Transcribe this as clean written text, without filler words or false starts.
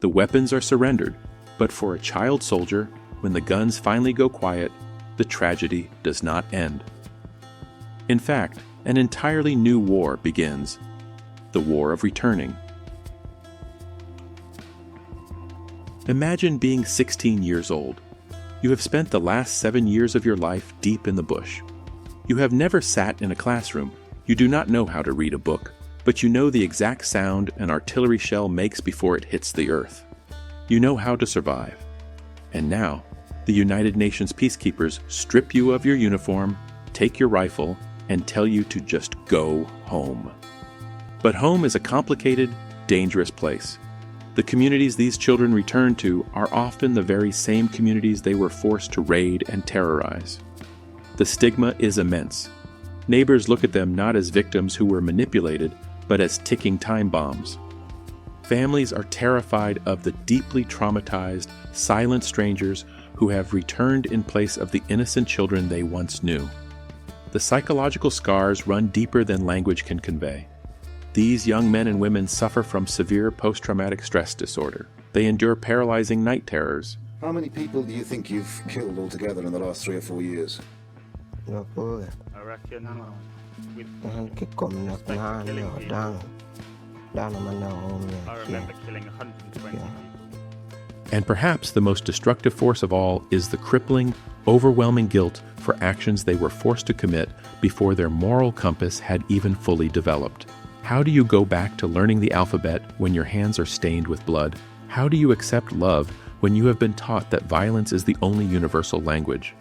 The weapons are surrendered, but for a child soldier, when the guns finally go quiet, the tragedy does not end. In fact, an entirely new war begins, the war of returning. Imagine being 16 years old. You have spent the last 7 years of your life deep in the bush. You have never sat in a classroom. You do not know how to read a book, but you know the exact sound an artillery shell makes before it hits the earth. You know how to survive. And now, the United Nations peacekeepers strip you of your uniform, take your rifle, and tell you to just go home. But home is a complicated, dangerous place. The communities these children return to are often the very same communities they were forced to raid and terrorize. The stigma is immense. Neighbors look at them not as victims who were manipulated, but as ticking time bombs. Families are terrified of the deeply traumatized, silent strangers who have returned in place of the innocent children they once knew. The psychological scars run deeper than language can convey. These young men and women suffer from severe post-traumatic stress disorder. They endure paralyzing night terrors. How many people do you think you've killed altogether in the last 3 or 4 years? I reckon with I remember killing 120 people. And perhaps the most destructive force of all is the crippling, overwhelming guilt for actions they were forced to commit before their moral compass had even fully developed. How do you go back to learning the alphabet when your hands are stained with blood? How do you accept love when you have been taught that violence is the only universal language?